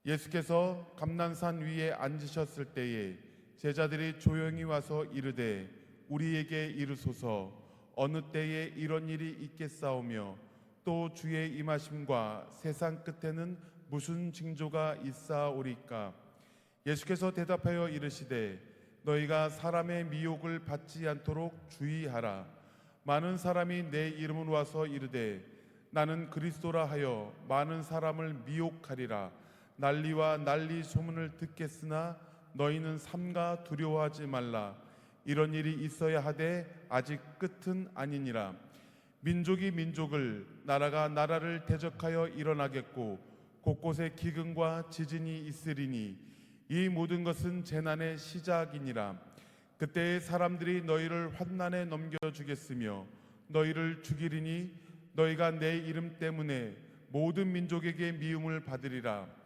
예수께서 감난산 위에 앉으셨을 때에 제자들이 조용히 와서 이르되 우리에게 이르소서 어느 때에 이런 일이 있겠사오며 또 주의 임하심과 세상 끝에는 무슨 징조가 있사오리까. 예수께서 대답하여 이르시되 너희가 사람의 미혹을 받지 않도록 주의하라. 많은 사람이 내 이름으로 와서 이르되 나는 그리스도라 하여 많은 사람을 미혹하리라. 난리와 난리 소문을 듣겠으나 너희는 삼가 두려워하지 말라. 이런 일이 있어야 하되 아직 끝은 아니니라. 민족이 민족을, 나라가 나라를 대적하여 일어나겠고 곳곳에 기근과 지진이 있으리니 이 모든 것은 재난의 시작이니라. 그때에 사람들이 너희를 환난에 넘겨주겠으며 너희를 죽이리니 너희가 내 이름 때문에 모든 민족에게 미움을 받으리라.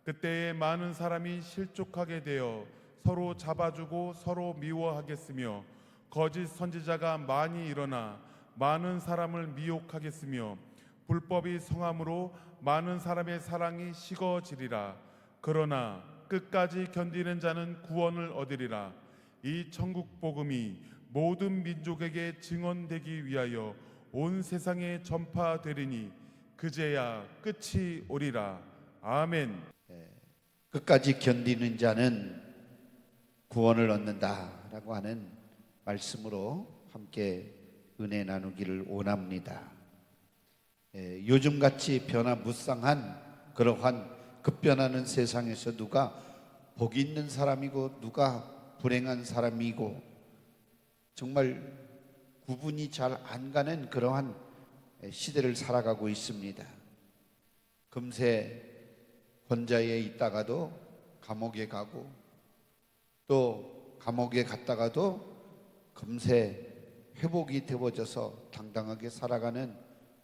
그때에 많은 사람이 실족하게 되어 서로 잡아주고 서로 미워하겠으며 거짓 선지자가 많이 일어나 많은 사람을 미혹하겠으며 불법이 성함으로 많은 사람의 사랑이 식어지리라. 그러나 끝까지 견디는 자는 구원을 얻으리라. 이 천국 복음이 모든 민족에게 증언되기 위하여 온 세상에 전파되리니 그제야 끝이 오리라. 아멘. 끝까지 견디는 자는 구원을 얻는다라고 하는 말씀으로 함께 은혜 나누기를 원합니다. 요즘같이 변화무쌍한 그러한 급변하는 세상에서 누가 복 있는 사람이고 누가 불행한 사람이고 정말 구분이 잘 안 가는 그러한 시대를 살아가고 있습니다. 금세 혼자에 있다가도 감옥에 가고 또 감옥에 갔다가도 금세 회복이 되어져서 당당하게 살아가는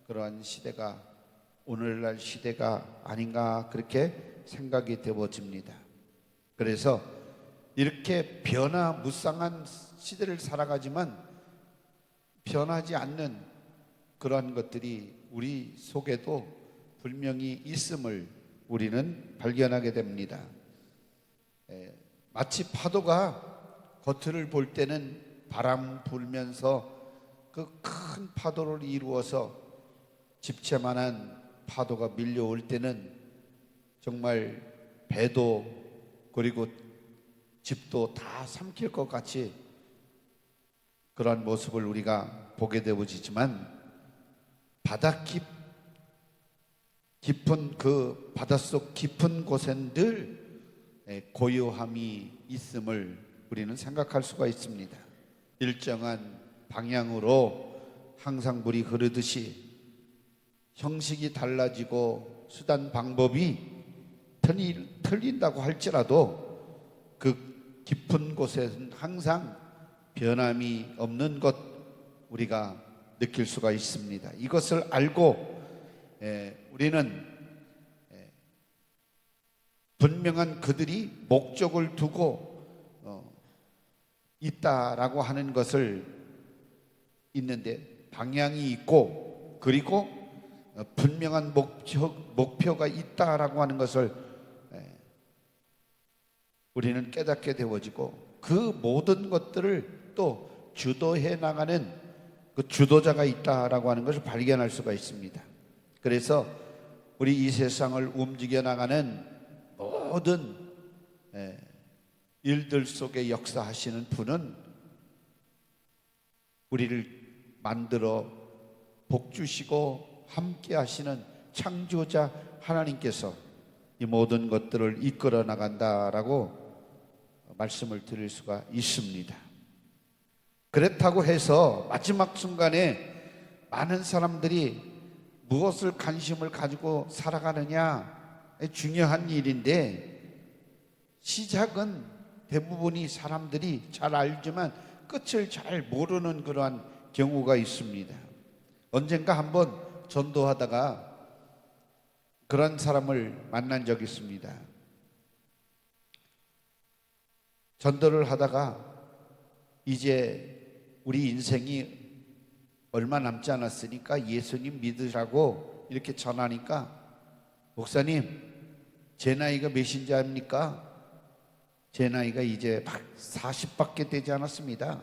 그러한 시대가 오늘날 시대가 아닌가 그렇게 생각이 되어집니다. 그래서 이렇게 변화무쌍한 시대를 살아가지만 변하지 않는 그러한 것들이 우리 속에도 분명히 있음을 우리는 발견하게 됩니다. 마치 파도가 겉을 볼 때는 바람 불면서 그 큰 파도를 이루어서 집채만한 파도가 밀려올 때는 정말 배도 그리고 집도 다 삼킬 것 같이 그러한 모습을 우리가 보게 되어지지만 깊은 그 바닷속 깊은 곳엔 늘 고요함이 있음을 우리는 생각할 수가 있습니다. 일정한 방향으로 항상 물이 흐르듯이 형식이 달라지고 수단 방법이 틀린다고 할지라도 그 깊은 곳에는 항상 변함이 없는 것 우리가 느낄 수가 있습니다. 이것을 알고 우리는 분명한 그들이 목적을 두고 있다라고 하는 것을 있는데 방향이 있고 그리고 분명한 목표가 있다라고 하는 것을 우리는 깨닫게 되어지고 그 모든 것들을 또 주도해 나가는 그 주도자가 있다라고 하는 것을 발견할 수가 있습니다. 그래서 우리 이 세상을 움직여 나가는 모든 일들 속에 역사하시는 분은 우리를 만들어 복주시고 함께 하시는 창조자 하나님께서 이 모든 것들을 이끌어 나간다라고 말씀을 드릴 수가 있습니다. 그렇다고 해서 마지막 순간에 많은 사람들이 무엇을 관심을 가지고 살아가느냐 중요한 일인데 시작은 대부분이 사람들이 잘 알지만 끝을 잘 모르는 그러한 경우가 있습니다. 언젠가 한번 전도하다가 그런 사람을 만난 적이 있습니다. 전도를 하다가 이제 우리 인생이 얼마 남지 않았으니까 예수님 믿으라고 이렇게 전하니까 목사님 제 나이가 몇인지 압니까? 제 나이가 이제 40밖에 되지 않았습니다.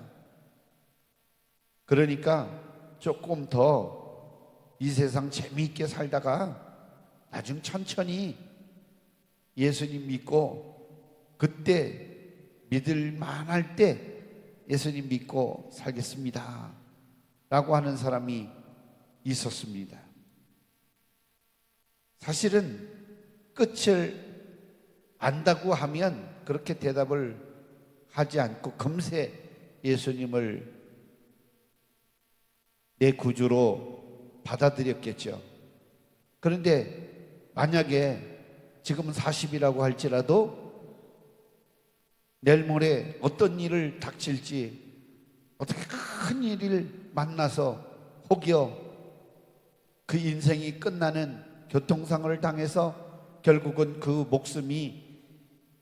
그러니까 조금 더 이 세상 재미있게 살다가 나중 천천히 예수님 믿고 그때 믿을 만할 때 예수님 믿고 살겠습니다 라고 하는 사람이 있었습니다. 사실은 끝을 안다고 하면 그렇게 대답을 하지 않고 금세 예수님을 내 구주로 받아들였겠죠. 그런데 만약에 지금은 40이라고 할지라도 내일 모레 어떤 일을 닥칠지, 어떻게 큰 일을 만나서 혹여 그 인생이 끝나는 교통사고를 당해서 결국은 그 목숨이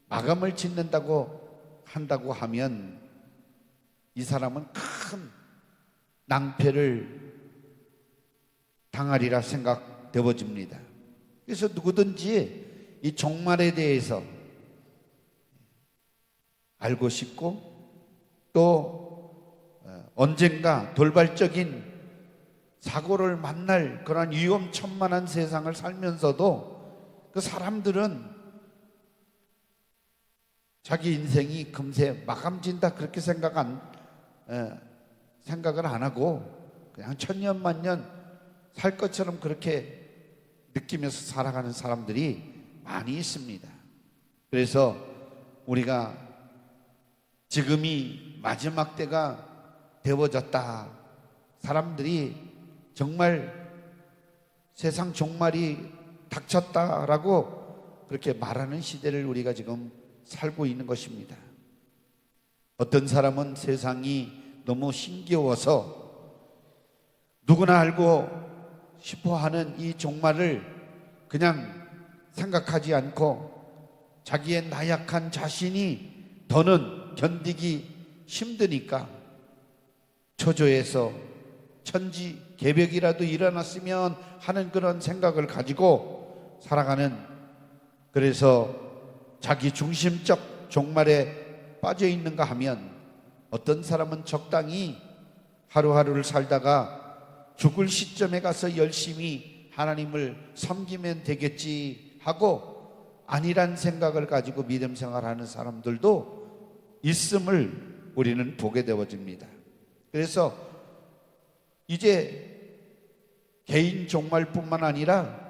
마감을 짓는다고 한다고 하면 이 사람은 큰 낭패를 당하리라 생각되어집니다. 그래서 누구든지 이 종말에 대해서 알고 싶고 또 언젠가 돌발적인 사고를 만날 그런 위험천만한 세상을 살면서도 그 사람들은 자기 인생이 금세 마감진다 그렇게 생각을 안 하고 그냥 천년만년 살 것처럼 그렇게 느끼면서 살아가는 사람들이 많이 있습니다. 그래서 우리가 지금이 마지막 때가 되어졌다, 사람들이 정말 세상 종말이 닥쳤다라고 그렇게 말하는 시대를 우리가 지금 살고 있는 것입니다. 어떤 사람은 세상이 너무 힘겨워서 누구나 알고 싶어하는 이 종말을 그냥 생각하지 않고 자기의 나약한 자신이 더는 견디기 힘드니까 초조해서 천지개벽이라도 일어났으면 하는 그런 생각을 가지고 살아가는, 그래서 자기 중심적 종말에 빠져 있는가 하면 어떤 사람은 적당히 하루하루를 살다가 죽을 시점에 가서 열심히 하나님을 섬기면 되겠지 하고 아니란 생각을 가지고 믿음 생활하는 사람들도 있음을 우리는 보게 되어집니다. 그래서 이제 개인 종말뿐만 아니라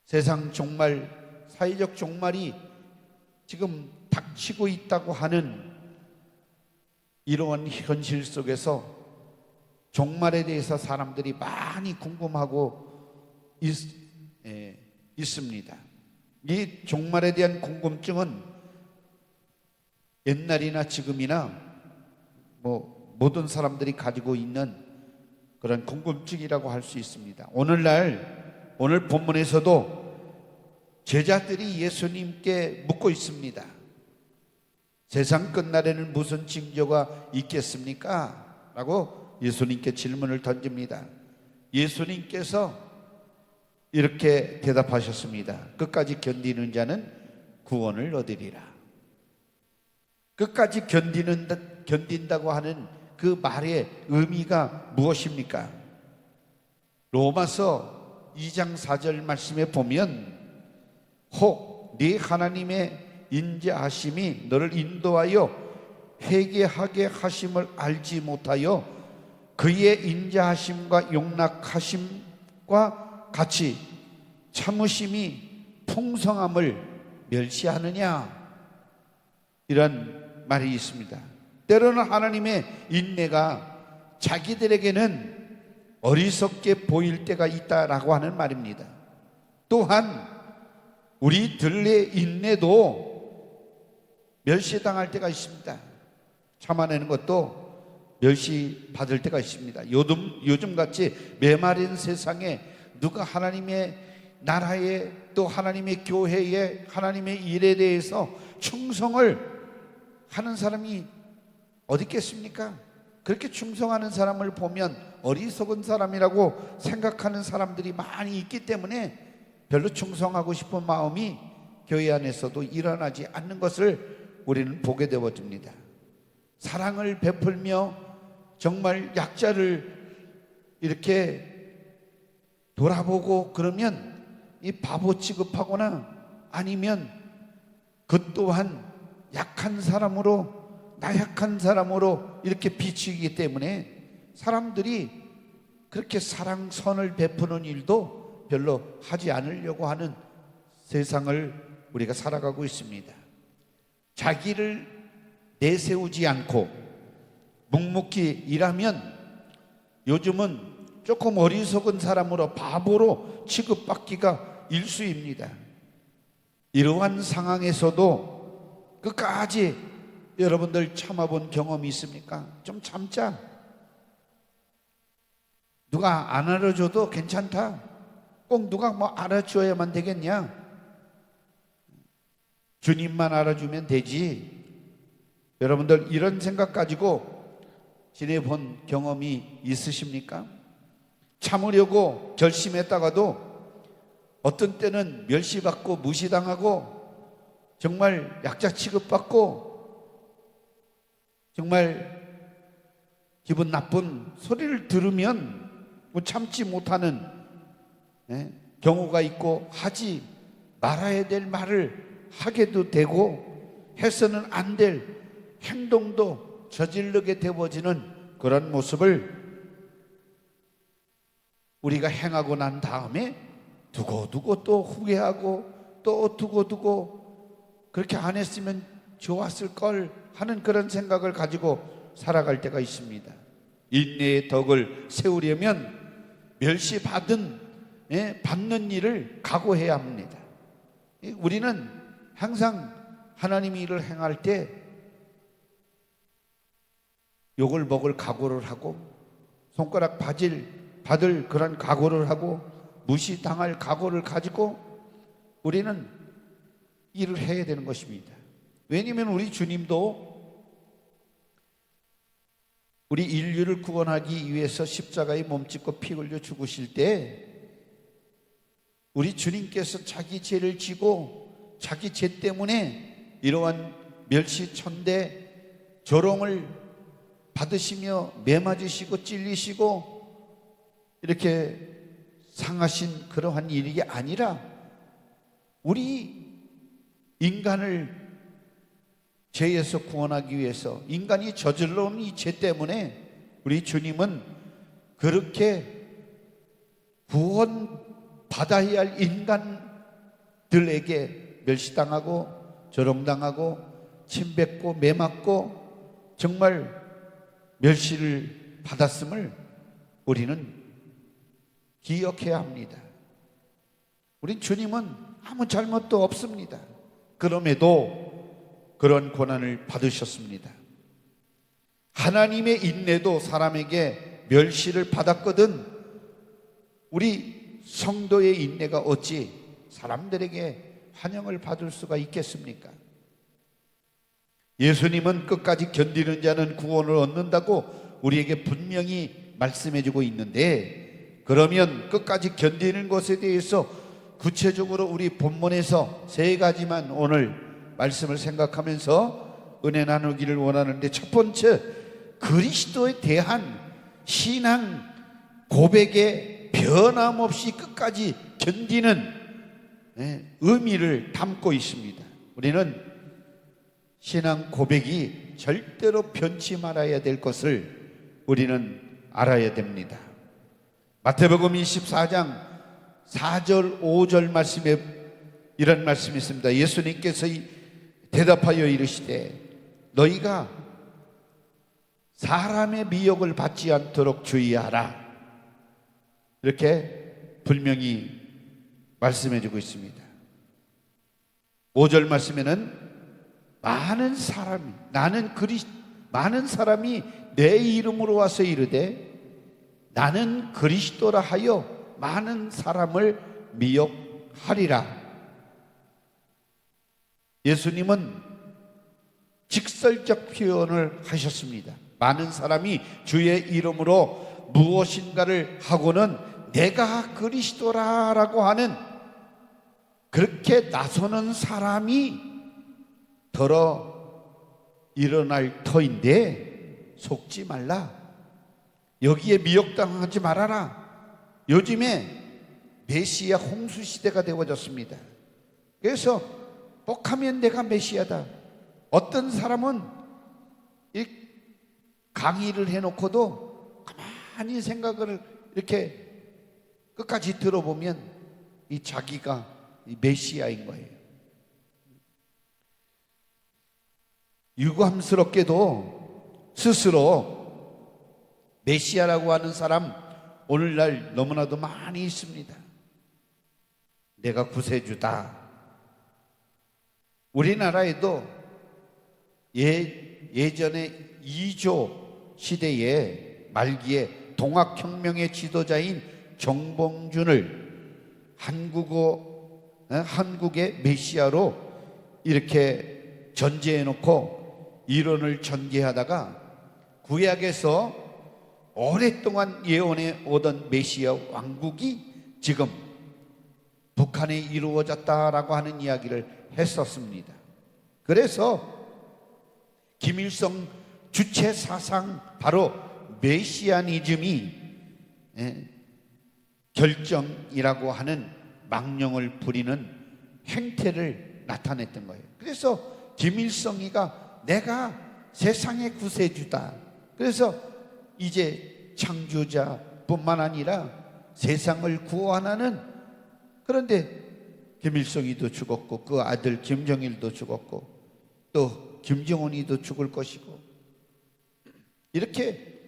세상 종말, 사회적 종말이 지금 닥치고 있다고 하는 이러한 현실 속에서 종말에 대해서 사람들이 많이 궁금하고 있습니다. 이 종말에 대한 궁금증은 옛날이나 지금이나 모든 사람들이 가지고 있는 그런 궁금증이라고 할 수 있습니다. 오늘 본문에서도 제자들이 예수님께 묻고 있습니다. 세상 끝날에는 무슨 징조가 있겠습니까? 라고 예수님께 질문을 던집니다. 예수님께서 이렇게 대답하셨습니다. 끝까지 견디는 자는 구원을 얻으리라. 끝까지 견딘다고 하는 그 말의 의미가 무엇입니까? 로마서 2장 4절 말씀에 보면 혹 네 하나님의 인자하심이 너를 인도하여 회개하게 하심을 알지 못하여 그의 인자하심과 용납하심과 같이 참으심이 풍성함을 멸시하느냐, 이런 말이 있습니다. 때로는 하나님의 인내가 자기들에게는 어리석게 보일 때가 있다라고 하는 말입니다. 또한 우리들의 인내도 멸시당할 때가 있습니다. 참아내는 것도 멸시받을 때가 있습니다. 요즘같이 메마른 세상에 누가 하나님의 나라에 또 하나님의 교회에 하나님의 일에 대해서 충성을 하는 사람이 어디 있겠습니까? 그렇게 충성하는 사람을 보면 어리석은 사람이라고 생각하는 사람들이 많이 있기 때문에 별로 충성하고 싶은 마음이 교회 안에서도 일어나지 않는 것을 우리는 보게 되어집니다. 사랑을 베풀며 정말 약자를 이렇게 돌아보고 그러면 이 바보 취급하거나 아니면 그 또한 약한 사람으로, 나약한 사람으로 이렇게 비추기 때문에 사람들이 그렇게 사랑, 선을 베푸는 일도 별로 하지 않으려고 하는 세상을 우리가 살아가고 있습니다. 자기를 내세우지 않고 묵묵히 일하면 요즘은 조금 어리석은 사람으로, 바보로 취급받기가 일쑤입니다. 이러한 상황에서도 끝까지 여러분들 참아본 경험이 있습니까? 좀 참자. 누가 안 알아줘도 괜찮다. 꼭 누가 뭐 알아줘야만 되겠냐? 주님만 알아주면 되지. 여러분들 이런 생각 가지고 지내본 경험이 있으십니까? 참으려고 결심했다가도 어떤 때는 멸시받고 무시당하고 정말 약자 취급받고 정말 기분 나쁜 소리를 들으면 뭐 참지 못하는 경우가 있고, 하지 말아야 될 말을 하게도 되고 해서는 안 될 행동도 저지르게 되어지는 그런 모습을 우리가 행하고 난 다음에 두고두고 또 후회하고 또 두고두고 그렇게 안 했으면 좋았을 걸 하는 그런 생각을 가지고 살아갈 때가 있습니다. 인내의 덕을 세우려면 멸시받는 받는 일을 각오해야 합니다. 우리는 항상 하나님의 일을 행할 때 욕을 먹을 각오를 하고 손가락 받을 그런 각오를 하고 무시당할 각오를 가지고 우리는 일을 해야 되는 것입니다. 왜냐하면 우리 주님도 우리 인류를 구원하기 위해서 십자가에 몸짓고 피 흘려 죽으실 때 우리 주님께서 자기 죄를 지고 자기 죄 때문에 이러한 멸시천대 조롱을 받으시며 매맞으시고 찔리시고 이렇게 상하신 그러한 일이 아니라 우리 인간을 죄에서 구원하기 위해서, 인간이 저질러온 이 죄 때문에 우리 주님은 그렇게 구원받아야 할 인간들에게 멸시당하고 조롱당하고 침뱉고 매맞고 정말 멸시를 받았음을 우리는 기억해야 합니다. 우리 주님은 아무 잘못도 없습니다. 그럼에도 그런 고난을 받으셨습니다. 하나님의 인내도 사람에게 멸시를 받았거든 우리 성도의 인내가 어찌 사람들에게 환영을 받을 수가 있겠습니까? 예수님은 끝까지 견디는 자는 구원을 얻는다고 우리에게 분명히 말씀해주고 있는데, 그러면 끝까지 견디는 것에 대해서 구체적으로 우리 본문에서 세 가지만 오늘 말씀을 생각하면서 은혜 나누기를 원하는데, 첫 번째, 그리스도에 대한 신앙 고백에 변함없이 끝까지 견디는 의미를 담고 있습니다. 우리는 신앙 고백이 절대로 변치 말아야 될 것을 우리는 알아야 됩니다. 마태복음 24장 4절 5절 말씀에 이런 말씀이 있습니다. 예수님께서 대답하여 이르시되 너희가 사람의 미혹을 받지 않도록 주의하라. 이렇게 분명히 말씀해 주고 있습니다. 5절 말씀에는 많은 사람이 내 이름으로 와서 이르되 나는 그리스도라 하여 많은 사람을 미혹하리라. 예수님은 직설적 표현을 하셨습니다. 많은 사람이 주의 이름으로 무엇인가를 하고는 내가 그리스도라라고 하는 그렇게 나서는 사람이 더러 일어날 터인데 속지 말라. 여기에 미혹당하지 말아라. 요즘에 메시아 홍수 시대가 되어졌습니다. 그래서 복하면 내가 메시아다. 어떤 사람은 이 강의를 해놓고도 가만히 생각을 이렇게 끝까지 들어보면 이 자기가 이 메시아인 거예요. 유감스럽게도 스스로 메시아라고 하는 사람 오늘날 너무나도 많이 있습니다. 내가 구세주다. 우리나라에도 예전에 이조 시대의 말기에 동학혁명의 지도자인 정봉준을 한국의 메시아로 이렇게 전제해 놓고 이론을 전개하다가 구약에서 오랫동안 예언해 오던 메시아 왕국이 지금 북한에 이루어졌다라고 하는 이야기를 했었습니다. 그래서 김일성 주체 사상 바로 메시아니즘이 결정이라고 하는 망령을 부리는 행태를 나타냈던 거예요. 그래서 김일성이가 내가 세상의 구세주다. 그래서 이제 창조자뿐만 아니라 세상을 구원하는, 그런데 김일성이도 죽었고 그 아들 김정일도 죽었고 또 김정은이도 죽을 것이고, 이렇게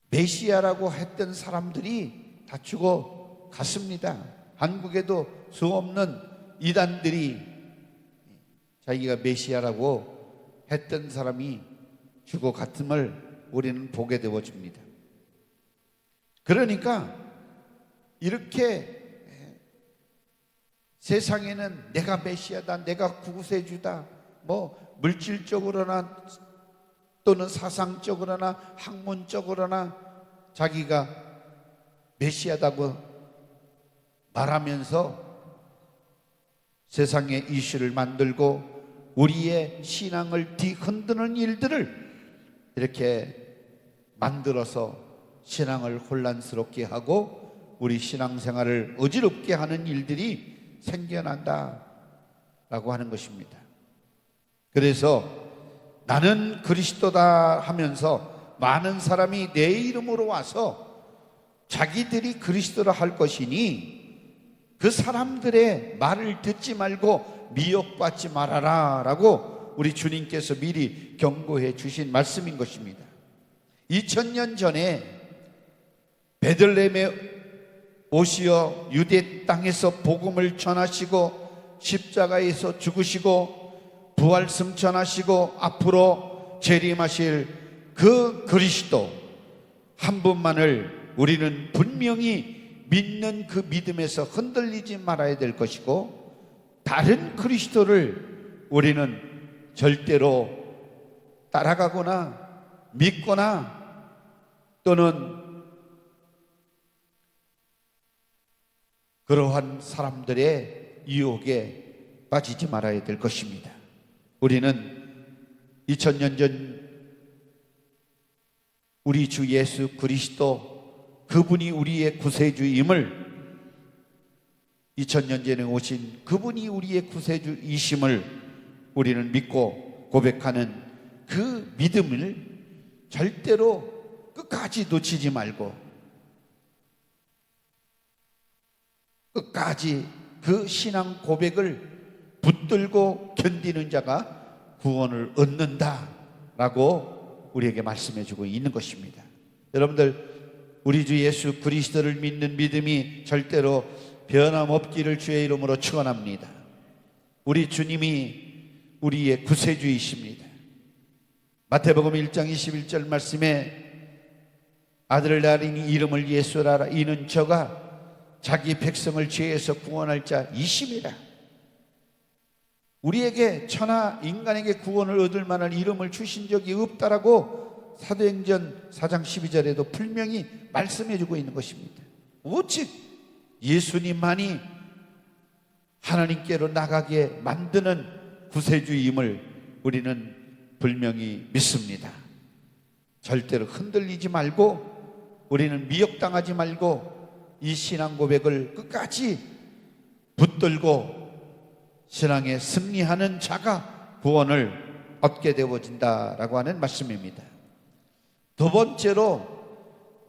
메시아라고 했던 사람들이 다 죽어 갔습니다. 한국에도 수없는 이단들이 자기가 메시아라고 했던 사람이 죽어 갔음을 우리는 보게 되어집니다. 그러니까 이렇게 세상에는 내가 메시아다, 내가 구세주다, 뭐 물질적으로나 또는 사상적으로나 학문적으로나 자기가 메시아다고 말하면서 세상의 이슈를 만들고 우리의 신앙을 뒤흔드는 일들을 이렇게 만들어서 신앙을 혼란스럽게 하고 우리 신앙생활을 어지럽게 하는 일들이 생겨난다라고 하는 것입니다. 그래서 나는 그리스도다 하면서 많은 사람이 내 이름으로 와서 자기들이 그리스도라 할 것이니 그 사람들의 말을 듣지 말고 미혹받지 말아라 라고 우리 주님께서 미리 경고해 주신 말씀인 것입니다. 2000년 전에 베들레헴에 오시어 유대 땅에서 복음을 전하시고 십자가에서 죽으시고 부활 승천하시고 앞으로 재림하실 그 그리스도 한 분만을 우리는 분명히 믿는 그 믿음에서 흔들리지 말아야 될 것이고, 다른 그리스도를 우리는 절대로 따라가거나 믿거나 또는 그러한 사람들의 유혹에 빠지지 말아야 될 것입니다. 우리는 2000년 전 우리 주 예수 그리스도 그분이 우리의 구세주임을, 2000년 전에 오신 그분이 우리의 구세주이심을 우리는 믿고 고백하는 그 믿음을 절대로 끝까지 놓치지 말고 끝까지 그 신앙 고백을 붙들고 견디는 자가 구원을 얻는다라고 우리에게 말씀해 주고 있는 것입니다. 여러분들, 우리 주 예수 그리스도를 믿는 믿음이 절대로 변함없기를 주의 이름으로 축원합니다. 우리 주님이 우리의 구세주이십니다. 마태복음 1장 21절 말씀에 아들을 낳으니 이름을 예수라. 이는 저가 자기 백성을 죄에서 구원할 자이심이라. 우리에게 천하 인간에게 구원을 얻을 만한 이름을 주신 적이 없다라고 사도행전 4장 12절에도 분명히 말씀해 주고 있는 것입니다. 오직 예수님만이 하나님께로 나가게 만드는 구세주임을 우리는 분명히 믿습니다. 절대로 흔들리지 말고 우리는 미혹당하지 말고 이 신앙 고백을 끝까지 붙들고 신앙에 승리하는 자가 구원을 얻게 되어진다라고 하는 말씀입니다. 두 번째로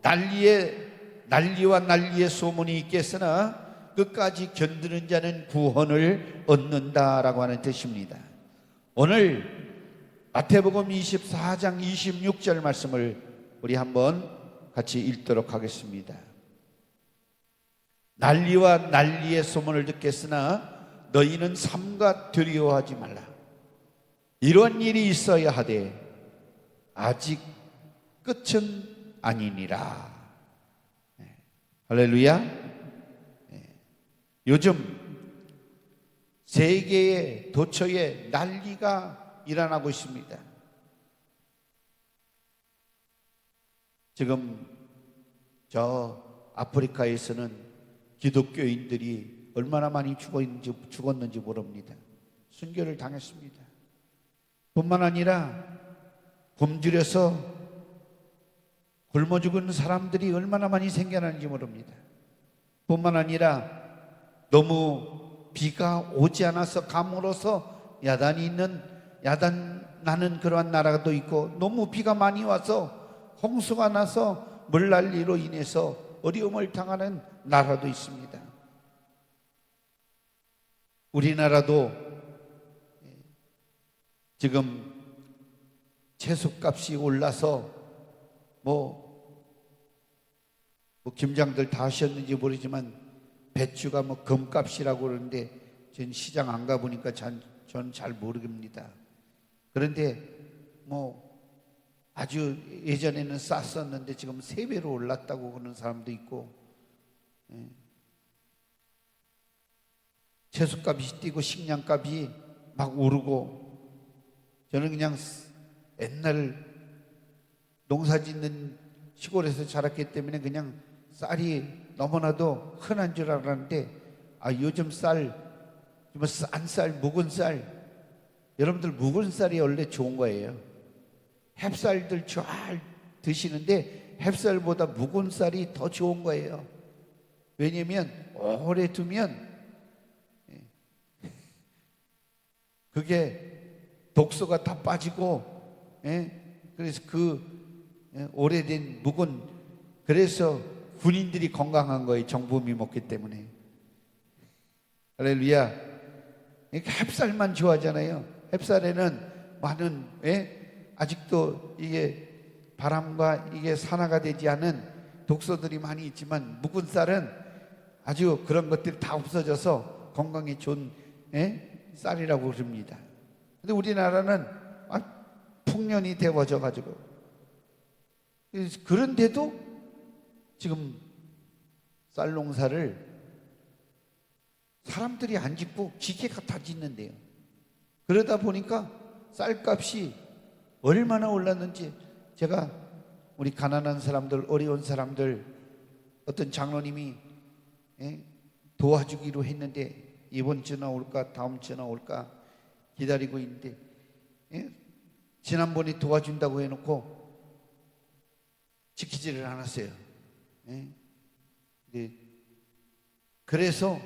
난리와 난리의 소문이 있겠으나 끝까지 견디는 자는 구원을 얻는다라고 하는 뜻입니다. 오늘 마태복음 24장 26절 말씀을 우리 한번 같이 읽도록 하겠습니다. 난리와 난리의 소문을 듣겠으나 너희는 삼가 두려워하지 말라. 이런 일이 있어야 하되 아직 끝은 아니니라. 할렐루야. 요즘 세계의 도처에 난리가 일어나고 있습니다. 지금 저 아프리카에서는 기독교인들이 얼마나 많이 죽었는지 모릅니다. 순교를 당했습니다. 뿐만 아니라 굶주려서 굶어 죽은 사람들이 얼마나 많이 생겨나는지 모릅니다. 뿐만 아니라 너무 비가 오지 않아서 가물어서 야단 나는 그러한 나라도 있고, 너무 비가 많이 와서 홍수가 나서 물난리로 인해서 어려움을 당하는 나라도 있습니다. 우리나라도 지금 채소값이 올라서 김장들 다 하셨는지 모르지만 배추가 금값이라고 그러는데 전 시장 안 가보니까 저는 잘 모르겠습니다. 그런데 아주 예전에는 쌌었는데 지금 3배로 올랐다고 그러는 사람도 있고, 채소값이 뛰고 식량값이 막 오르고, 저는 그냥 옛날 농사짓는 시골에서 자랐기 때문에 그냥 쌀이 너무나도 흔한 줄 알았는데, 요즘 쌀, 싼 쌀, 묵은 쌀, 여러분들 묵은 쌀이 원래 좋은 거예요. 햅쌀들 잘 드시는데 햅쌀보다 묵은 쌀이 더 좋은 거예요. 왜냐면 오래 두면 그게 독소가 다 빠지고, 그래서 오래된 묵은, 그래서 군인들이 건강한 거예요. 정부미 먹기 때문에. 할렐루야. 햅쌀만 좋아하잖아요. 햅쌀에는 많은, 아직도 이게 바람과 이게 산화가 되지 않은 독소들이 많이 있지만, 묵은 쌀은 아주 그런 것들이 다 없어져서 건강에 좋은 쌀이라고 그럽니다. 근데 우리나라는 풍년이 데워져 가지고, 그런데도 지금 쌀 농사를 사람들이 안 짓고 기계가 다 짓는데요. 그러다 보니까 쌀값이 얼마나 올랐는지, 제가 우리 가난한 사람들, 어려운 사람들, 어떤 장로님이 도와주기로 했는데 이번 주나 올까 다음 주나 올까 기다리고 있는데, 지난번에 도와준다고 해놓고 지키지를 않았어요. 그래서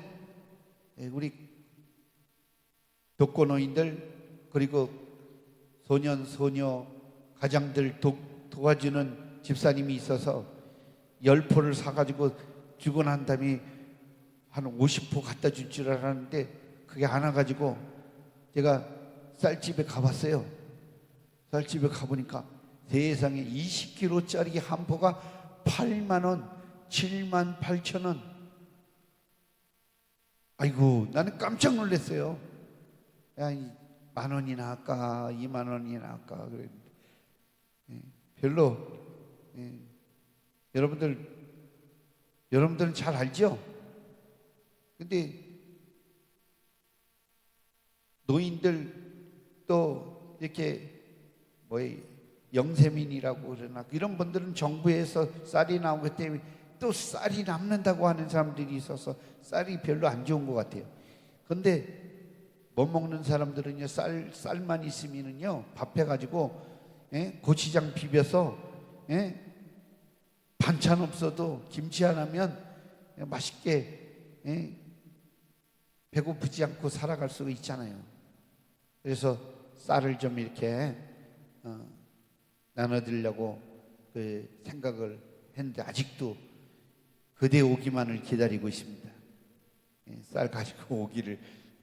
우리 독거노인들, 그리고 소년 소녀 가장들 도와주는 집사님이 있어서 10포를 사가지고 주고 난 다음에 한 50포 갖다 줄 줄 알았는데 그게 안 와가지고 제가 쌀집에 가봤어요. 쌀집에 가보니까 세상에 20kg짜리 한 포가 8만원, 78,000원. 아이고, 나는 깜짝 놀랐어요. 야, 10,000원이나 할까 20,000원이나 할까 그랬는데, 별로, 여러분들은 잘 알죠? 근데 노인들 또 이렇게 영세민이라고 그러나 이런 분들은 정부에서 쌀이 나오기 때문에 또 쌀이 남는다고 하는 사람들이 있어서 쌀이 별로 안 좋은 것 같아요. 근데 못 먹는 사람들은요, 쌀만 있으면은요, 밥해가지고, 고추장 비벼서, 반찬 없어도 김치 하나면 맛있게, 배고프지 않고 살아갈 수 있잖아요. 그래서 쌀을 좀 이렇게 나눠드리려고 그 생각을 했는데 아직도 그대 오기만을 기다리고 있습니다. 쌀 가지고 오기를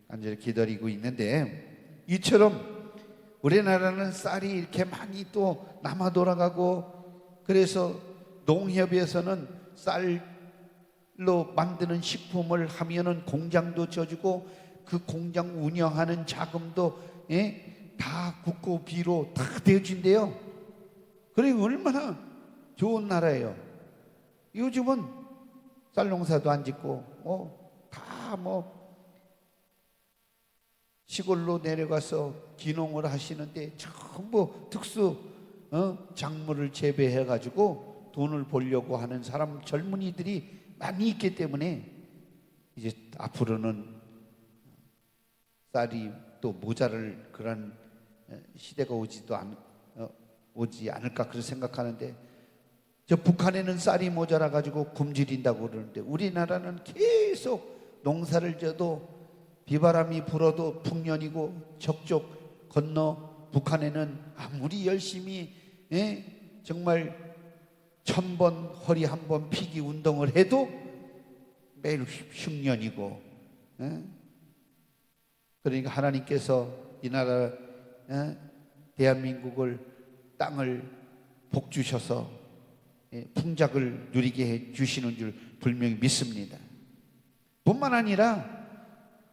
간절히 기다리고 있는데, 이처럼 우리나라는 쌀이 이렇게 많이 또 남아 돌아가고, 그래서 농협에서는 쌀로 만드는 식품을 하면은 공장도 져주고, 그 공장 운영하는 자금도 다 국고비로 다 대준대요. 그리고 얼마나 좋은 나라예요. 요즘은 쌀 농사도 안 짓고 다 시골로 내려가서 기농을 하시는데 전부 특수 작물을 재배해 가지고 돈을 벌려고 하는 사람, 젊은이들이 많이 있기 때문에 이제 앞으로는 쌀이 또 모자랄 그런 시대가 오지 않을까 그렇게 생각하는데, 저 북한에는 쌀이 모자라 가지고 굶주린다고 그러는데, 우리나라는 계속 농사를 져도 비바람이 불어도 풍년이고, 저쪽 건너 북한에는 아무리 열심히 정말 1000번 허리 한 번 피기 운동을 해도 매일 흉년이고, 그러니까 하나님께서 이 나라 대한민국을, 땅을 복 주셔서 풍작을 누리게 해 주시는 줄 분명히 믿습니다. 뿐만 아니라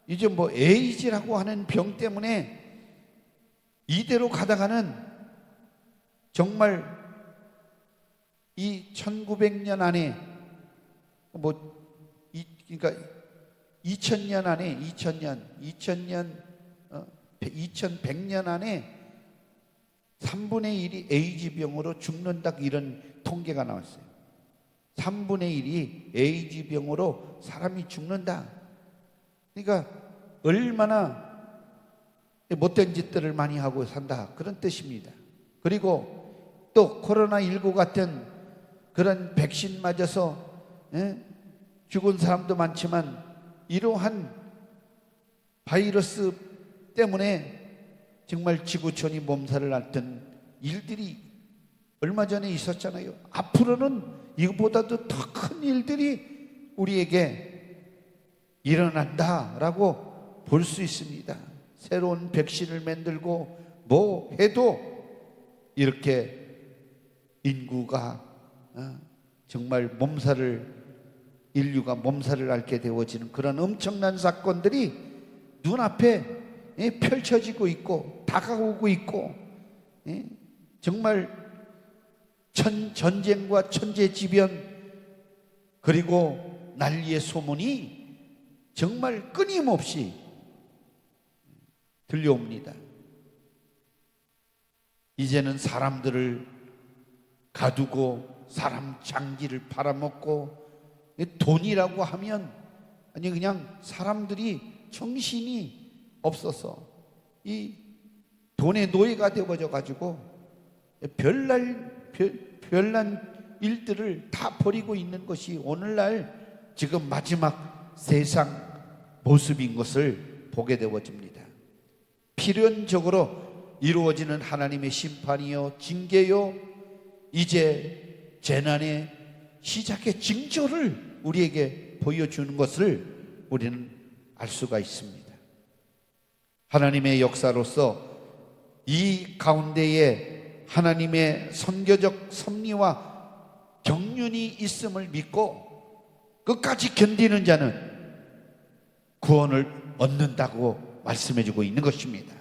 이제 에이즈라고 하는 병 때문에 이대로 가다가는 정말 이 1900년 안에 그러니까 2000년 안에 2100년 안에 3분의 1이 에이즈 병으로 죽는다, 이런 통계가 나왔어요. 3분의 1이 에이즈 병으로 사람이 죽는다. 그러니까 얼마나 못된 짓들을 많이 하고 산다, 그런 뜻입니다. 그리고 또 코로나19 같은 그런 백신 맞아서 죽은 사람도 많지만, 이러한 바이러스 때문에 정말 지구촌이 몸살을 앓던 일들이 얼마 전에 있었잖아요. 앞으로는 이것보다도 더 큰 일들이 우리에게 일어난다라고 볼 수 있습니다. 새로운 백신을 만들고 뭐 해도 이렇게 인구가 정말 인류가 몸살을 앓게 되어지는 그런 엄청난 사건들이 눈앞에 펼쳐지고 있고 다가오고 있고, 정말 전쟁과 천재지변 그리고 난리의 소문이 정말 끊임없이 들려옵니다. 이제는 사람들을 가두고 사람 장기를 팔아먹고, 돈이라고 하면 그냥 사람들이 정신이 없어서 이 돈의 노예가 되어져 가지고 별난 일들을 다 벌이고 있는 것이 오늘날 지금 마지막 세상 모습인 것을 보게 되어집니다. 필연적으로 이루어지는 하나님의 심판이요 징계요, 이제 재난의 시작의 징조를 우리에게 보여주는 것을 우리는 알 수가 있습니다. 하나님의 역사로서 이 가운데에 하나님의 선교적 섭리와 경륜이 있음을 믿고 끝까지 견디는 자는 구원을 얻는다고 말씀해주고 있는 것입니다.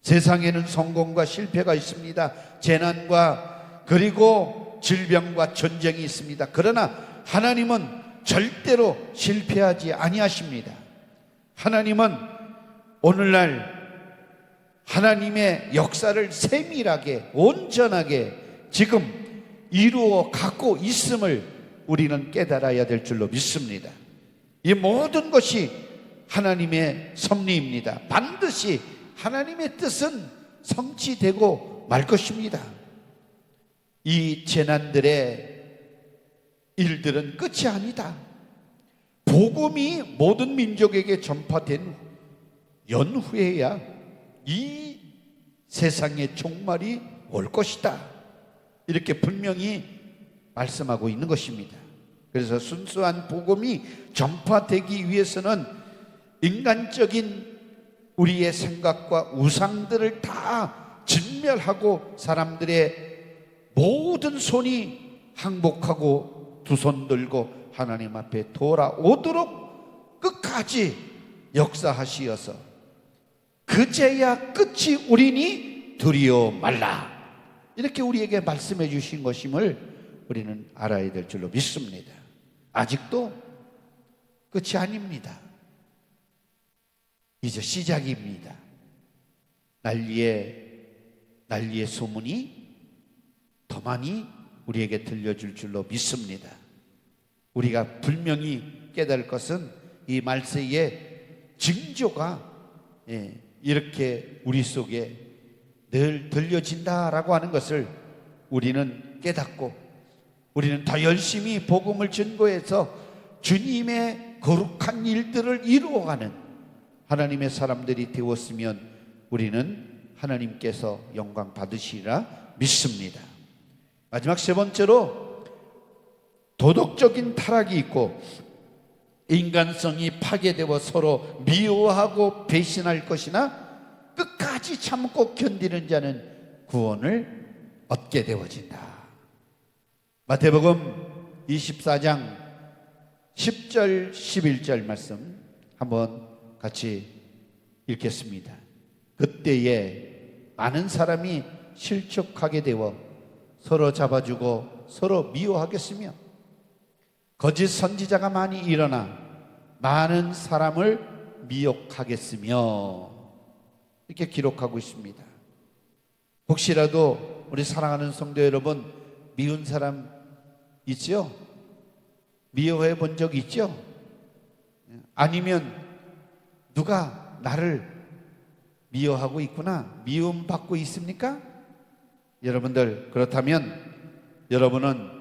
세상에는 성공과 실패가 있습니다. 재난과 그리고 질병과 전쟁이 있습니다. 그러나 하나님은 절대로 실패하지 아니하십니다. 하나님은 오늘날 하나님의 역사를 세밀하게 온전하게 지금 이루어 갖고 있음을 우리는 깨달아야 될 줄로 믿습니다. 이 모든 것이 하나님의 섭리입니다. 반드시 하나님의 뜻은 성취되고 말 것입니다. 이 재난들의 일들은 끝이 아니다. 복음이 모든 민족에게 전파된 연후에야 이 세상의 종말이 올 것이다. 이렇게 분명히 말씀하고 있는 것입니다. 그래서 순수한 복음이 전파되기 위해서는 인간적인 우리의 생각과 우상들을 다 진멸하고 사람들의 모든 손이 항복하고 두 손 들고 하나님 앞에 돌아오도록 끝까지 역사하시어서 그제야 끝이 오리니 두려워 말라. 이렇게 우리에게 말씀해 주신 것임을 우리는 알아야 될 줄로 믿습니다. 아직도 끝이 아닙니다. 이제 시작입니다. 난리의 소문이 더 많이 우리에게 들려줄 줄로 믿습니다. 우리가 분명히 깨달을 것은 이 말세의 징조가 이렇게 우리 속에 늘 들려진다라고 하는 것을 우리는 깨닫고 우리는 더 열심히 복음을 전거해서 주님의 거룩한 일들을 이루어가는 하나님의 사람들이 되었으면 우리는 하나님께서 영광 받으시리라 믿습니다. 마지막 세 번째로 도덕적인 타락이 있고 인간성이 파괴되어 서로 미워하고 배신할 것이나 끝까지 참고 견디는 자는 구원을 얻게 되어진다. 마태복음 24장 10절 11절 말씀 한번 같이 읽겠습니다. 그때에 많은 사람이 실족하게 되어 서로 잡아주고 서로 미워하겠으며 거짓 선지자가 많이 일어나 많은 사람을 미혹하겠으며 이렇게 기록하고 있습니다. 혹시라도 우리 사랑하는 성도 여러분 미운 사람 있죠? 미워해 본 적 있죠? 아니면 누가 나를 미워하고 있구나, 미움받고 있습니까? 여러분들 그렇다면 여러분은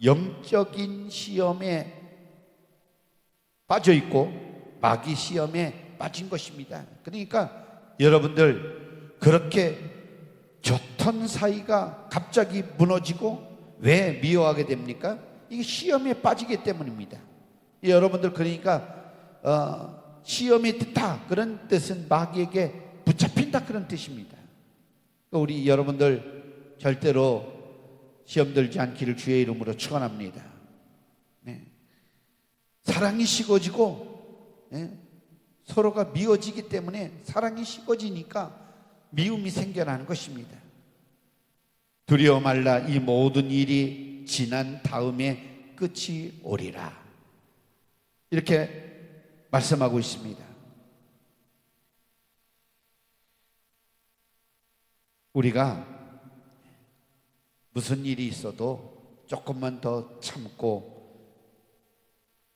영적인 시험에 빠져 있고 마귀 시험에 빠진 것입니다. 그러니까 여러분들 그렇게 좋던 사이가 갑자기 무너지고 왜 미워하게 됩니까? 이게 시험에 빠지기 때문입니다. 여러분들 그러니까 시험이 든다 그런 뜻은 마귀에게 붙잡힌다 그런 뜻입니다. 우리 여러분들 절대로 시험 들지 않기를 주의 이름으로 축원합니다. 네. 사랑이 식어지고 서로가 미워지기 때문에 사랑이 식어지니까 미움이 생겨나는 것입니다. 두려워 말라. 이 모든 일이 지난 다음에 끝이 오리라. 이렇게 말씀하고 있습니다. 우리가 무슨 일이 있어도 조금만 더 참고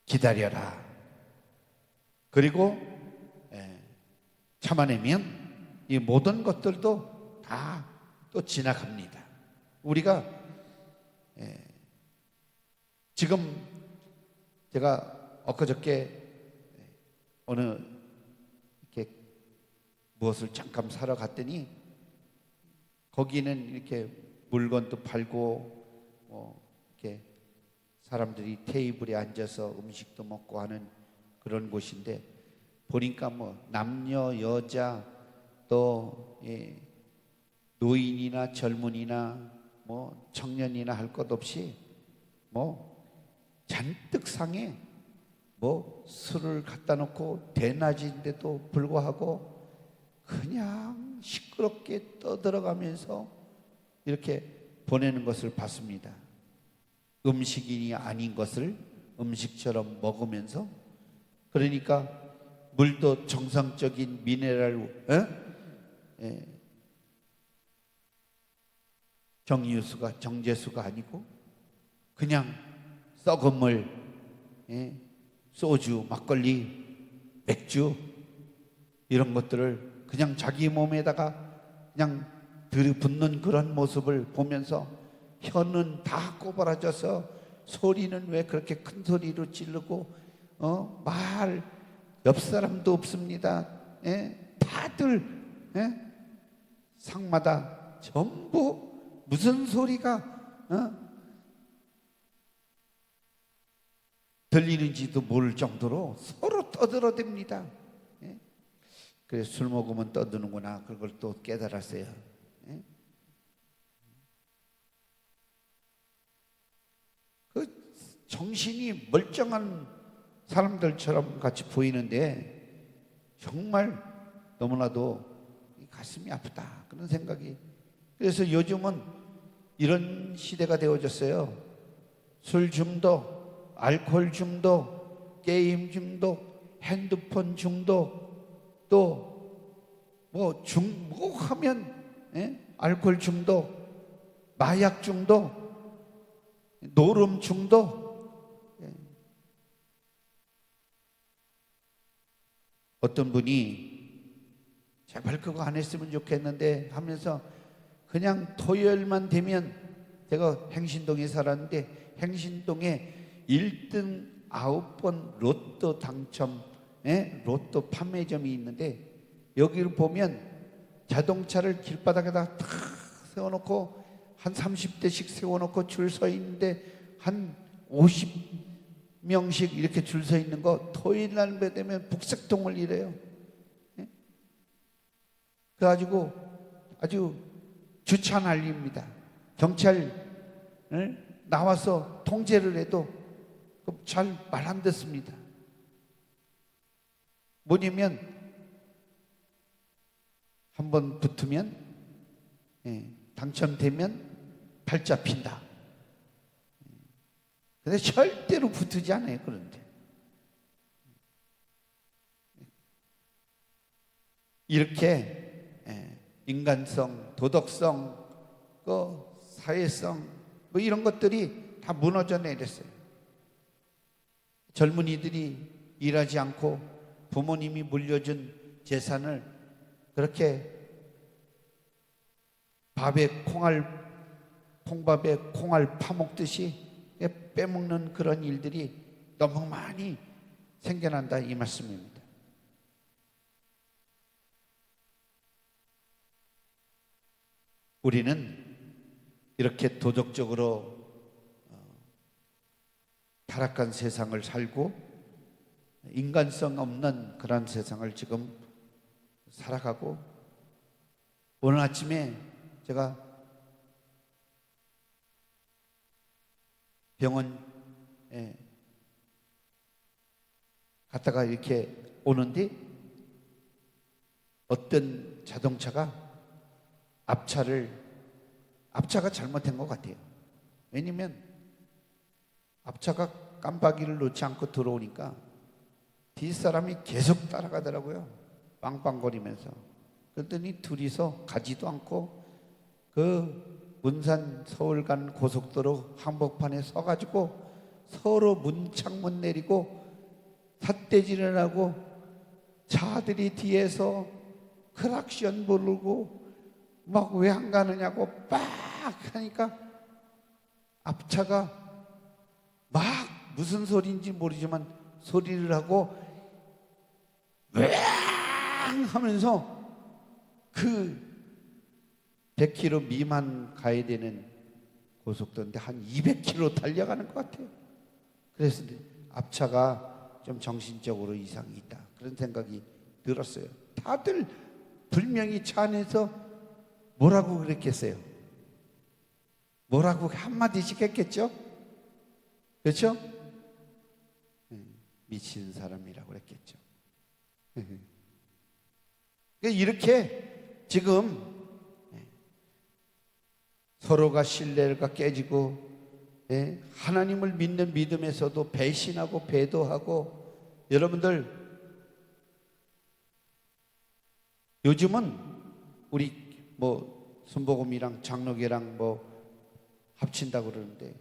기다려라. 그리고 참아내면 이 모든 것들도 다 또 지나갑니다. 우리가 지금 제가 엊그저께 어느 이렇게 무엇을 잠깐 사러 갔더니 거기는 이렇게 물건도 팔고 이렇게 사람들이 테이블에 앉아서 음식도 먹고 하는 그런 곳인데 보니까 남녀 여자 또 노인이나 젊은이나 청년이나 할 것 없이 잔뜩 상에 술을 갖다 놓고 대낮인데도 불구하고 그냥 시끄럽게 떠들어가면서 이렇게 보내는 것을 봤습니다. 음식이 아닌 것을 음식처럼 먹으면서 그러니까 물도 정상적인 미네랄 정제수가 아니고 그냥 썩은 물, 소주, 막걸리 맥주 이런 것들을 그냥 자기 몸에다가 그냥 들이붓는 그런 모습을 보면서 혀는 다 꼬부라져서 소리는 왜 그렇게 큰 소리로 지르고 말 옆 사람도 없습니다. 예? 다들 예? 상마다 전부 무슨 소리가 들리는지도 모를 정도로 서로 떠들어댑니다. 예? 그래서 술 먹으면 떠드는구나 그걸 또 깨달았어요. 예? 그 정신이 멀쩡한 사람들처럼 같이 보이는데 정말 너무나도 가슴이 아프다 그런 생각이. 그래서 요즘은 이런 시대가 되어졌어요. 술 중독, 알코올 중독, 게임 중독, 핸드폰 중독, 또 뭐 하면 알코올 중독, 마약 중독, 노름 중독. 어떤 분이 제발 그거 안 했으면 좋겠는데 하면서 그냥 토요일만 되면, 제가 행신동에 살았는데 행신동에 1등 9번 로또 당첨 로또 판매점이 있는데, 여기를 보면 자동차를 길바닥에다 탁 세워놓고 한 30대씩 세워놓고 줄 서 있는데 한 50명씩 이렇게 줄 서 있는 거 토요일 날 되면 북색통을 이래요. 그래가지고 아주 주차 난리입니다. 경찰 나와서 통제를 해도 잘 말 안 듣습니다. 뭐냐면 한번 붙으면 당첨되면 팔자 핀다. 근데 절대로 붙지 않아요. 그런데 이렇게 인간성, 도덕성, 사회성 뭐 이런 것들이 다 무너져 내렸어요. 젊은이들이 일하지 않고 부모님이 물려준 재산을 그렇게 콩밥에 콩알 파먹듯이 빼먹는 그런 일들이 너무 많이 생겨난다 이 말씀입니다. 우리는 이렇게 도덕적으로 타락한 세상을 살고 인간성 없는 그런 세상을 지금 살아가고, 오늘 아침에 제가 병원에 갔다가 이렇게 오는데 어떤 자동차가 앞차가 잘못된 것 같아요. 왜냐면 앞차가 깜빡이를 놓지 않고 들어오니까 뒷사람이 계속 따라가더라고요. 빵빵거리면서. 그랬더니 둘이서 가지도 않고 그 문산 서울 간 고속도로 한복판에 서가지고 서로 문창문 내리고 삿대질을 하고, 차들이 뒤에서 크락션 부르고 막 왜 안 가느냐고 빡 하니까 앞차가 막 무슨 소리인지 모르지만 소리를 하고 하면서 그 100km 미만 가야 되는 고속도로인데 한 200km 달려가는 것 같아요. 그래서 앞차가 좀 정신적으로 이상이 있다 그런 생각이 들었어요. 다들 분명히 차 안에서 뭐라고 그랬겠어요? 뭐라고 한마디씩 했겠죠? 그렇죠? 미친 사람이라고 그랬겠죠. 이렇게 지금 서로가 신뢰가 깨지고 하나님을 믿는 믿음에서도 배신하고 배도하고, 여러분들 요즘은 우리 뭐 순복음이랑 장로교랑 뭐 합친다고 그러는데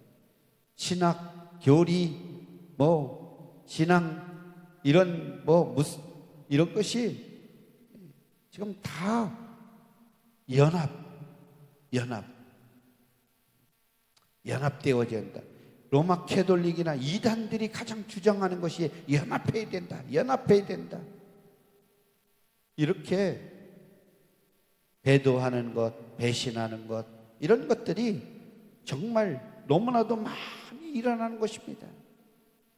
신학 교리 뭐 신앙 이런 뭐 이런 것이 지금 다 연합되어져야 한다. 로마 캐톨릭이나 이단들이 가장 주장하는 것이 연합해야 된다. 이렇게 배도하는 것, 배신하는 것, 이런 것들이 정말 너무나도 많이 일어나는 것입니다.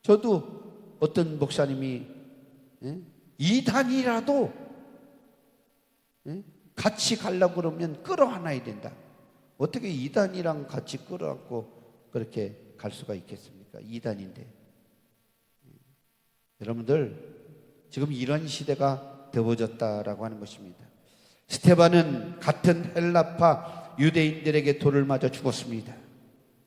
저도 어떤 목사님이 이단이라도 같이 가려고 그러면 끌어안아야 된다. 어떻게 이단이랑 같이 끌어안고 그렇게 갈 수가 있겠습니까? 이단인데. 여러분들, 지금 이런 시대가 되어졌다라고 하는 것입니다. 스테반은 같은 헬라파 유대인들에게 돌을 맞아 죽었습니다.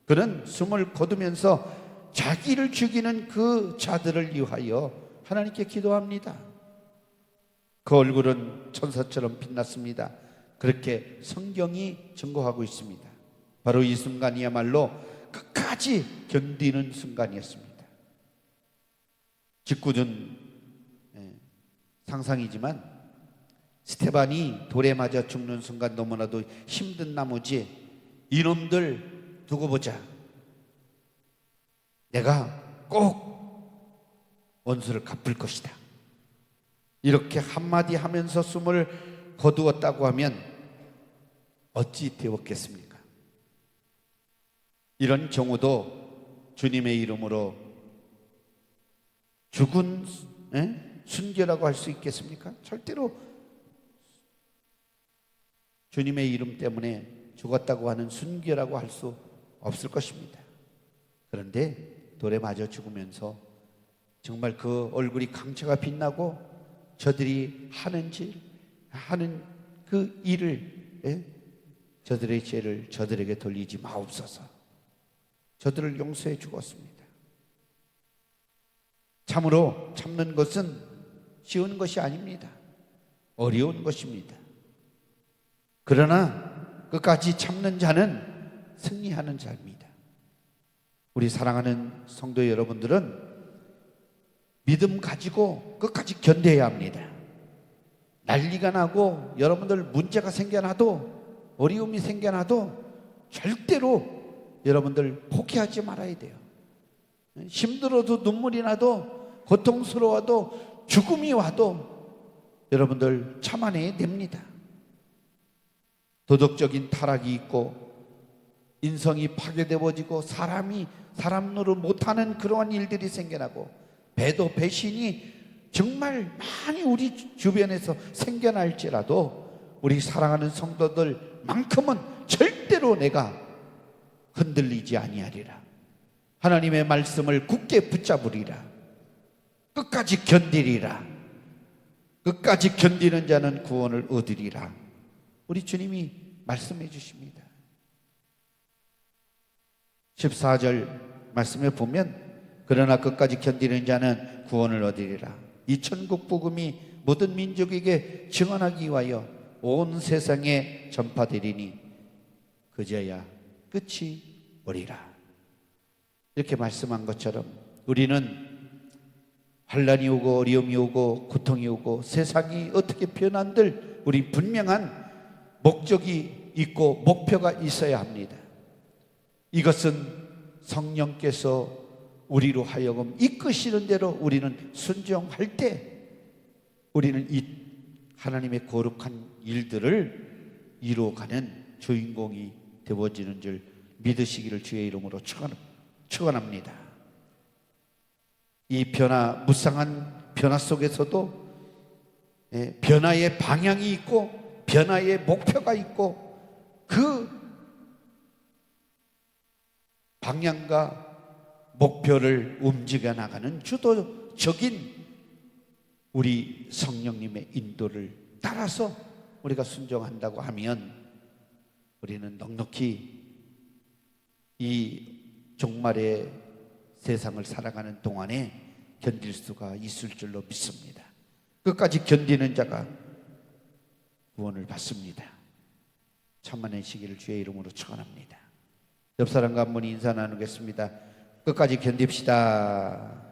그는 숨을 거두면서 자기를 죽이는 그 자들을 위하여 하나님께 기도합니다. 그 얼굴은 천사처럼 빛났습니다. 그렇게 성경이 증거하고 있습니다. 바로 이 순간이야말로 끝까지 견디는 순간이었습니다. 짓궂은 상상이지만 스테반이 돌에 맞아 죽는 순간 너무나도 힘든 나머지 이놈들 두고 보자. 내가 꼭 원수를 갚을 것이다. 이렇게 한마디 하면서 숨을 거두었다고 하면 어찌 되었겠습니까? 이런 경우도 주님의 이름으로 죽은 순교라고 할 수 있겠습니까? 절대로 주님의 이름 때문에 죽었다고 하는 순교라고 할 수 없을 것입니다. 그런데 돌에 맞아 죽으면서 정말 그 얼굴이 강체가 빛나고 저들이 하는 그 일을, 저들의 죄를 저들에게 돌리지 마옵소서. 저들을 용서해 주었습니다. 참으로 참는 것은 쉬운 것이 아닙니다. 어려운 것입니다. 그러나 끝까지 참는 자는 승리하는 자입니다. 우리 사랑하는 성도 여러분들은 믿음 가지고 끝까지 견뎌야 합니다. 난리가 나고 여러분들 문제가 생겨나도, 어려움이 생겨나도 절대로 여러분들 포기하지 말아야 돼요. 힘들어도, 눈물이 나도, 고통스러워도, 죽음이 와도 여러분들 참아내야 됩니다. 도덕적인 타락이 있고 인성이 파괴되어지고 사람 노릇 못하는 그러한 일들이 생겨나고 배도 배신이 정말 많이 우리 주변에서 생겨날지라도 우리 사랑하는 성도들만큼은 절대로 내가 흔들리지 아니하리라. 하나님의 말씀을 굳게 붙잡으리라. 끝까지 견디리라. 끝까지 견디는 자는 구원을 얻으리라. 우리 주님이 말씀해 주십니다. 14절 말씀에 보면 그러나 끝까지 견디는 자는 구원을 얻으리라. 이 천국 복음이 모든 민족에게 증언하기 위하여 온 세상에 전파되리니 그제야 끝이 오리라. 이렇게 말씀한 것처럼 우리는 환난이 오고 어려움이 오고 고통이 오고 세상이 어떻게 변한들 우리 분명한 목적이 있고 목표가 있어야 합니다. 이것은 성령께서 우리로 하여금 이끄시는 대로 우리는 순종할 때 우리는 이 하나님의 거룩한 일들을 이루어가는 주인공이 되어지는 줄 믿으시기를 주의 이름으로 축원합니다. 이 무쌍한 변화 속에서도 변화의 방향이 있고 변화의 목표가 있고 그 방향과 목표를 움직여 나가는 주도적인 우리 성령님의 인도를 따라서 우리가 순종한다고 하면 우리는 넉넉히 이 종말의 세상을 살아가는 동안에 견딜 수가 있을 줄로 믿습니다. 끝까지 견디는 자가 구원을 받습니다. 참아내시기를 주의 이름으로 축원합니다. 옆 사람과 한 분 인사 나누겠습니다. 끝까지 견딥시다.